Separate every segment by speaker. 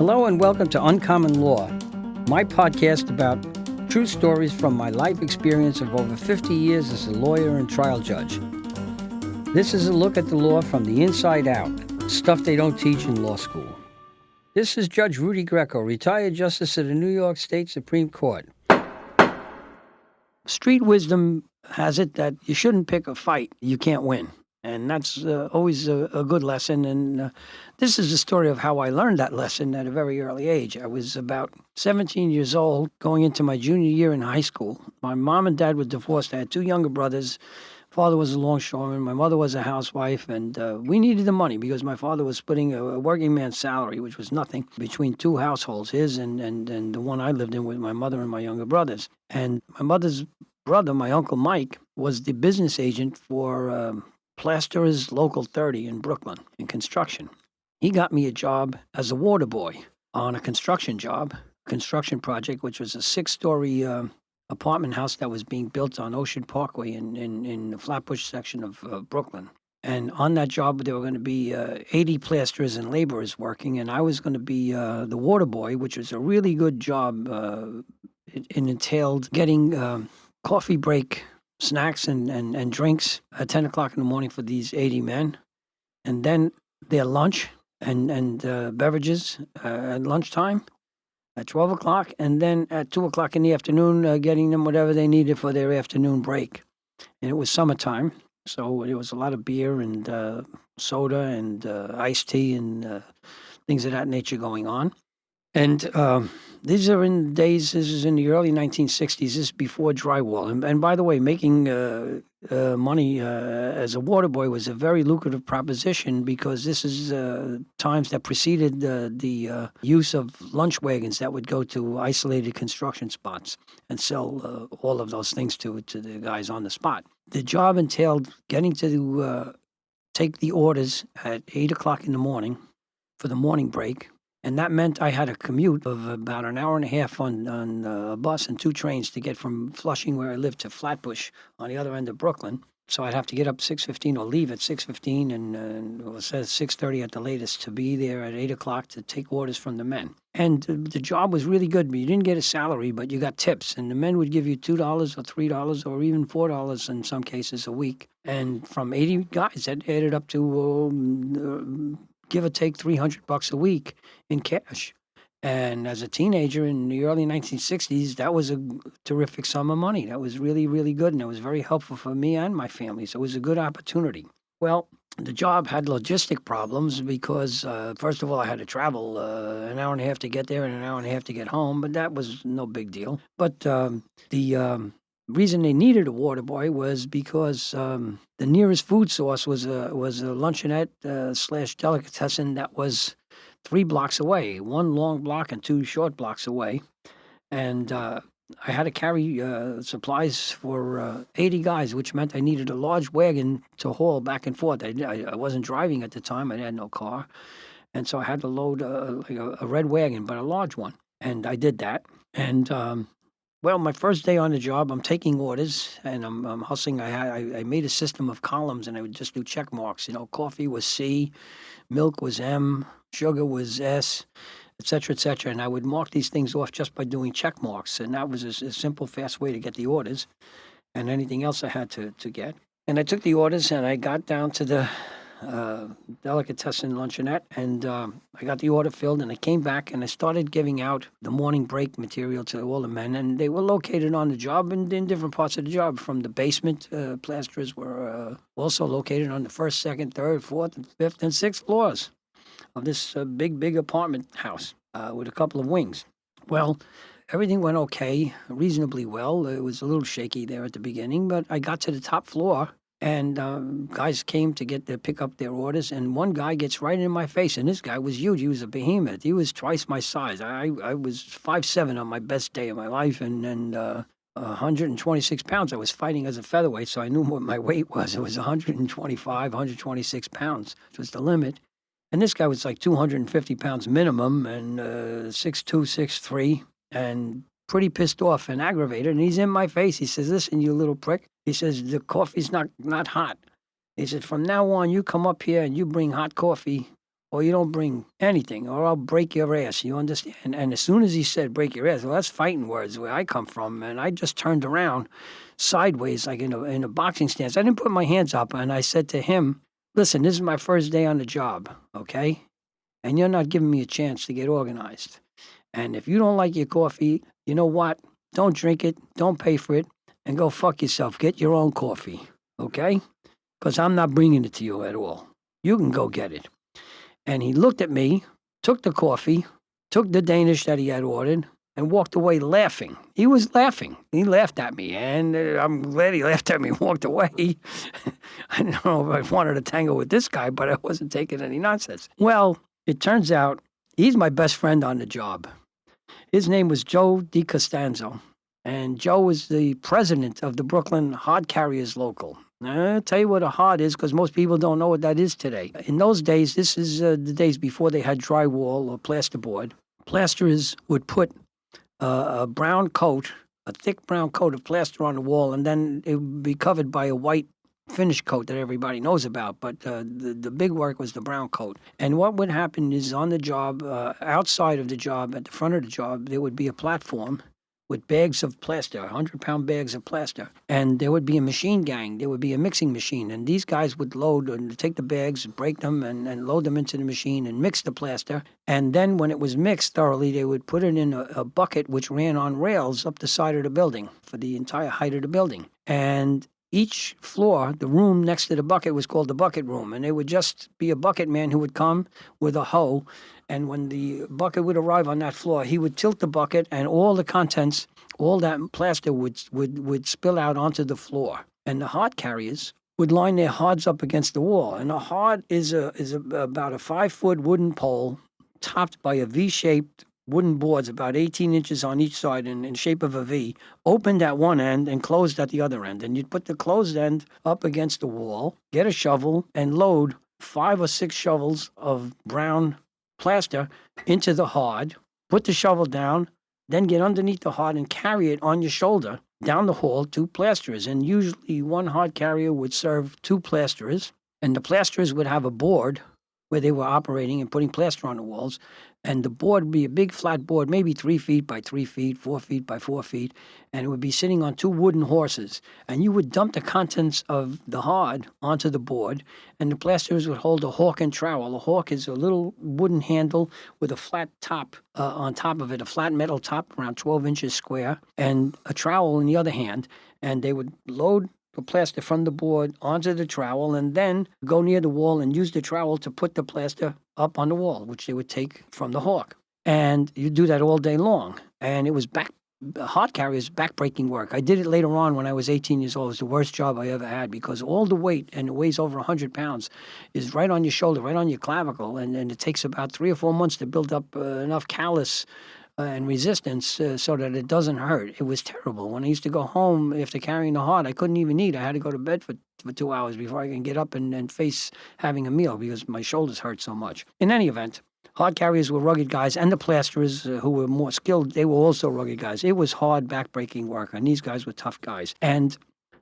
Speaker 1: Hello and welcome to Uncommon Law, my podcast about true stories from my life experience of over 50 years as a lawyer and trial judge. This is a look at the law from the inside out, stuff they don't teach in law school. This is Judge Rudy Greco, retired Justice of the New York State Supreme Court. Street wisdom has it that you shouldn't pick a fight you can't win. And that's always a good lesson. And this is the story of how I learned that lesson at a very early age. I was about 17 years old, going into my junior year in high school. My mom and dad were divorced. I had two younger brothers. Father was a longshoreman. My mother was a housewife. And we needed the money because my father was splitting a working man's salary, which was nothing, between two households, his and the one I lived in with my mother and my younger brothers. And my mother's brother, my Uncle Mike, was the business agent for Plasterers Local 30 in Brooklyn in construction. He got me a job as a waterboy on a construction project, which was a 6-story apartment house that was being built on Ocean Parkway in the Flatbush section of Brooklyn. And on that job, there were going to be 80 plasterers and laborers working, and I was going to be the waterboy, which was a really good job. It entailed getting coffee break snacks and drinks at 10 o'clock in the morning for these 80 men, and then their lunch and beverages at lunchtime at 12 o'clock, and then at 2 o'clock in the afternoon, getting them whatever they needed for their afternoon break. And it was summertime, so there was a lot of beer and soda and iced tea and things of that nature going on. And these are in the days, this is in the early 1960s, this is before drywall. And by the way, making money as a waterboy was a very lucrative proposition because this is times that preceded the use of lunch wagons that would go to isolated construction spots and sell all of those things to the guys on the spot. The job entailed getting to take the orders at 8 o'clock in the morning for the morning break. And that meant I had a commute of about an hour and a half on a bus and 2 trains to get from Flushing, where I lived, to Flatbush on the other end of Brooklyn. So I'd have to get up 6:15 or leave at 6:15 and it says 6:30 at the latest to be there at 8 o'clock to take orders from the men. And the job was really good. You didn't get a salary, but you got tips. And the men would give you $2 or $3 or even $4 in some cases a week. And from 80 guys, that added up to give or take $300 a week in cash. And as a teenager in the early 1960s, that was a terrific sum of money. That was really, really good, and it was very helpful for me and my family. So it was a good opportunity. Well, the job had logistic problems because, first of all, I had to travel an hour and a half to get there and an hour and a half to get home, but that was no big deal. But the reason they needed a water boy was because the nearest food source was a luncheonette / delicatessen that was 3 blocks away, 1 long block and 2 short blocks away. And I had to carry supplies for 80 guys, which meant I needed a large wagon to haul back and forth. I wasn't driving at the time. I had no car. And so I had to load a red wagon, but a large one. And I did that. And well, my first day on the job, I'm taking orders and I'm hustling. I made a system of columns and I would just do check marks. You know, coffee was C, milk was M, sugar was S, et cetera, and I would mark these things off just by doing check marks. And that was a simple, fast way to get the orders and anything else I had to get. And I took the orders and I got down to the delicatessen luncheonette, and I got the order filled, and I came back and I started giving out the morning break material to all the men, and they were located on the job and in different parts of the job. From the basement, plasterers were also located on the 1st, 2nd, 3rd, 4th, and 5th, and 6th floors of this big apartment house with a couple of wings. Well, everything went okay, reasonably well. It was a little shaky there at the beginning, but I got to the top floor. And guys came to pick up their orders, and one guy gets right in my face, and this guy was huge. He was a behemoth. He was twice my size. I was 5'7" on my best day of my life, and 126 pounds. I was fighting as a featherweight, so I knew what my weight was. It was 125, 126 pounds, which was the limit. And this guy was like 250 pounds minimum, and 6'2", 6'3", and pretty pissed off and aggravated, and he's in my face. He says, "Listen, you little prick." He says, "The coffee's not hot." He said, "From now on, you come up here and you bring hot coffee or you don't bring anything, or I'll break your ass. You understand? And as soon as he said break your ass, well, that's fighting words where I come from. And I just turned around sideways, like in a boxing stance. I didn't put my hands up, and I said to him, listen, this is my first day on the job, okay? And you're not giving me a chance to get organized. And if you don't like your coffee, you know what? Don't drink it, don't pay for it, and go fuck yourself. Get your own coffee, okay? Because I'm not bringing it to you at all. You can go get it. And he looked at me, took the coffee, took the Danish that he had ordered, and walked away laughing. He was laughing. He laughed at me, and I'm glad he laughed at me and walked away. I don't know if I wanted to tangle with this guy, but I wasn't taking any nonsense. Well, it turns out he's my best friend on the job. His name was Joe DiCostanzo, and Joe was the president of the Brooklyn Hod Carriers Local. I'll tell you what a hod is, because most people don't know what that is today. In those days, this is the days before they had drywall or plasterboard. Plasterers would put a brown coat, a thick brown coat of plaster on the wall, and then it would be covered by a white finish coat that everybody knows about. But the big work was the brown coat. And what would happen is on the job, outside of the job, at the front of the job, there would be a platform with bags of plaster, 100-pound bags of plaster. And there would be a machine gang. There would be a mixing machine. And these guys would load and take the bags, break them, and load them into the machine and mix the plaster. And then when it was mixed thoroughly, they would put it in a bucket which ran on rails up the side of the building for the entire height of the building. And each floor, the room next to the bucket was called the bucket room. And it would just be a bucket man who would come with a hoe. And when the bucket would arrive on that floor, he would tilt the bucket, and all the contents, all that plaster would spill out onto the floor. And the hod carriers would line their hods up against the wall. And a hod is about a 5-foot wooden pole topped by a V-shaped wooden boards about 18 inches on each side in shape of a V, opened at one end and closed at the other end. And you'd put the closed end up against the wall, get a shovel, and load 5 or 6 shovels of brown plaster into the hod, put the shovel down, then get underneath the hod and carry it on your shoulder down the hall to plasterers. And usually one hod carrier would serve 2 plasterers, and the plasterers would have a board where they were operating and putting plaster on the walls. And the board would be a big flat board, maybe 3 feet by 3 feet, 4 feet by 4 feet, and it would be sitting on 2 wooden horses. And you would dump the contents of the hod onto the board, and the plasterers would hold a hawk and trowel. A hawk is a little wooden handle with a flat top on top of it, a flat metal top around 12 inches square, and a trowel in the other hand. And they would load the plaster from the board onto the trowel, and then go near the wall and use the trowel to put the plaster up on the wall, which they would take from the hawk. And you do that all day long. And it was hod carriers, backbreaking work. I did it later on when I was 18 years old. It was the worst job I ever had, because all the weight, and it weighs over 100 pounds, is right on your shoulder, right on your clavicle. And it takes about 3 or 4 months to build up enough callus and resistance so that it doesn't hurt. It was terrible. When I used to go home after carrying the hod, I couldn't even eat. I had to go to bed for 2 hours before I can get up and face having a meal, because my shoulders hurt so much. In any event, hod carriers were rugged guys, and the plasterers who were more skilled, they were also rugged guys. It was hard, backbreaking work, and these guys were tough guys. And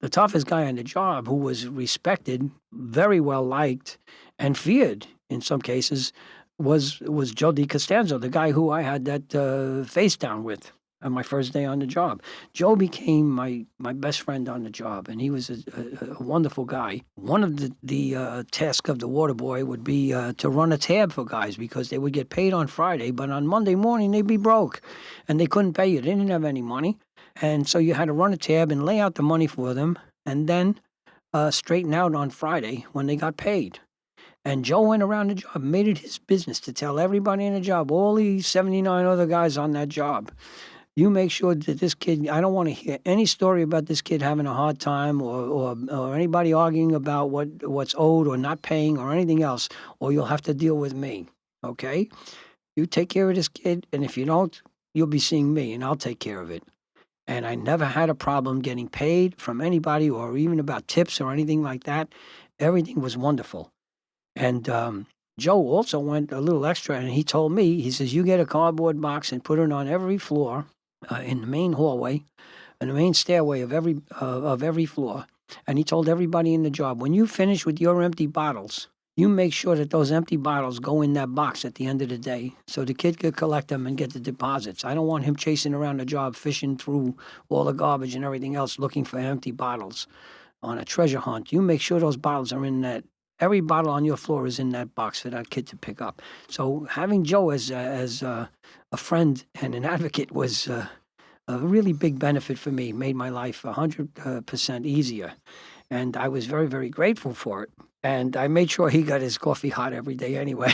Speaker 1: the toughest guy on the job, who was respected, very well liked, and feared in some cases, was Joe DiCostanzo, the guy who I had that face down with on my first day on the job. Joe became my best friend on the job, and he was a wonderful guy. One of the tasks of the waterboy would be to run a tab for guys, because they would get paid on Friday, but on Monday morning they'd be broke, and they couldn't pay you. They didn't have any money, and so you had to run a tab and lay out the money for them, and then straighten out on Friday when they got paid. And Joe went around the job, made it his business to tell everybody in the job, all these 79 other guys on that job, you make sure that this kid, I don't want to hear any story about this kid having a hard time or anybody arguing about what's owed or not paying or anything else, or you'll have to deal with me, okay? You take care of this kid, and if you don't, you'll be seeing me, and I'll take care of it. And I never had a problem getting paid from anybody, or even about tips or anything like that. Everything was wonderful. And Joe also went a little extra, and he told me, he says, you get a cardboard box and put it on every floor in the main hallway, in the main stairway of every floor. And he told everybody in the job, when you finish with your empty bottles, you make sure that those empty bottles go in that box at the end of the day so the kid could collect them and get the deposits. I don't want him chasing around the job, fishing through all the garbage and everything else, looking for empty bottles on a treasure hunt. You make sure those bottles are in that. Every bottle on your floor is in that box for that kid to pick up. So having Joe as a friend and an advocate was a really big benefit for me. Made my life 100% easier, and I was very, very grateful for it. And I made sure he got his coffee hot every day anyway.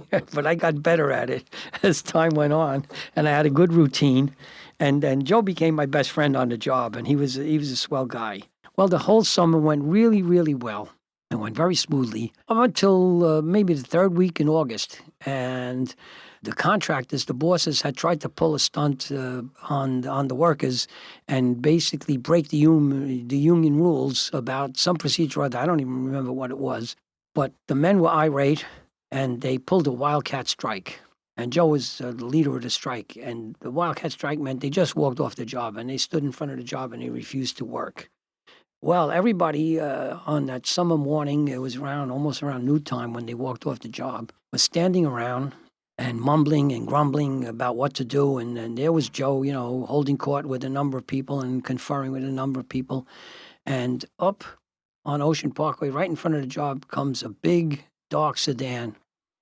Speaker 1: But I got better at it as time went on, and I had a good routine. And Joe became my best friend on the job, and he was a swell guy. Well, the whole summer went really, really well. It went very smoothly up until maybe the third week in August. And the contractors, the bosses, had tried to pull a stunt on the workers and basically break the union rules about some procedure or other. I don't even remember what it was. But the men were irate, and they pulled a wildcat strike. And Joe was the leader of the strike. And the wildcat strike meant they just walked off the job, and they stood in front of the job, and they refused to work. Well, everybody on that summer morning, it was almost around noon time when they walked off the job, was standing around and mumbling and grumbling about what to do. And there was Joe, holding court with a number of people and conferring with a number of people. And up on Ocean Parkway, right in front of the job, comes a big, dark sedan.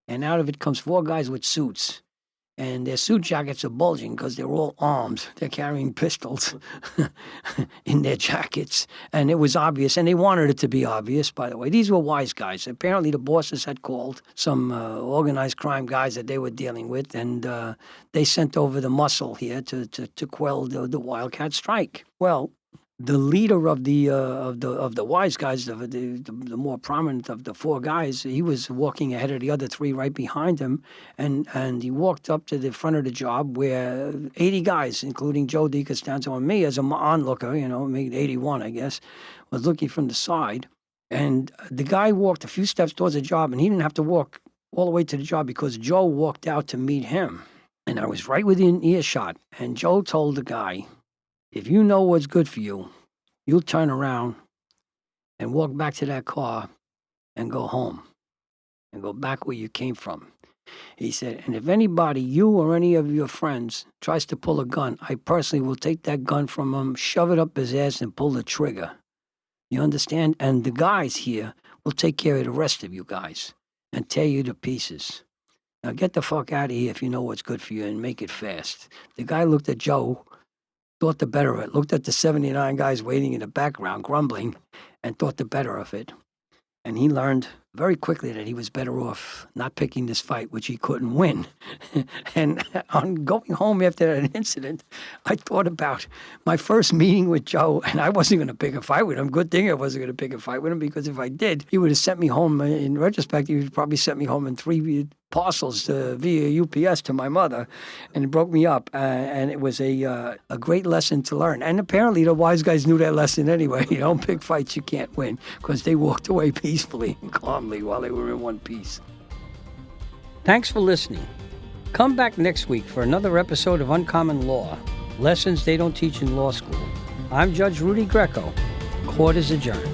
Speaker 1: And out of it comes 4 guys with suits. And their suit jackets are bulging because they're all armed. They're carrying pistols in their jackets. And it was obvious, and they wanted it to be obvious, by the way. These were wise guys. Apparently the bosses had called some organized crime guys that they were dealing with, and they sent over the muscle here to quell the wildcat strike. Well, the leader of the wise guys, the more prominent of the 4 guys, he was walking ahead of the other 3 right behind him, and he walked up to the front of the job where 80 guys, including Joe DiCostanzo and me as an onlooker, maybe 81, I guess, was looking from the side. And the guy walked a few steps towards the job, and he didn't have to walk all the way to the job because Joe walked out to meet him. And I was right within earshot, and Joe told the guy, if you know what's good for you, you'll turn around and walk back to that car and go home and go back where you came from. He said, and if anybody, you or any of your friends, tries to pull a gun, I personally will take that gun from him, shove it up his ass, and pull the trigger. You understand? And the guys here will take care of the rest of you guys and tear you to pieces. Now get the fuck out of here if you know what's good for you, and make it fast. The guy looked at Joe, thought the better of it, looked at the 79 guys waiting in the background, grumbling, and thought the better of it. And he learned very quickly that he was better off not picking this fight, which he couldn't win. And on going home after that incident, I thought about my first meeting with Joe, and I wasn't going to pick a fight with him. Good thing I wasn't going to pick a fight with him, because if I did, he would have sent me home. In retrospect, he would probably sent me home in 3 parcels via UPS to my mother, and it broke me up. And it was a great lesson to learn. And apparently the wise guys knew that lesson anyway. You don't pick fights you can't win, because they walked away peacefully and calmly while they were in one piece. Thanks for listening. Come back next week for another episode of Uncommon Law, lessons they don't teach in law school. I'm Judge Rudy Greco. Court is adjourned.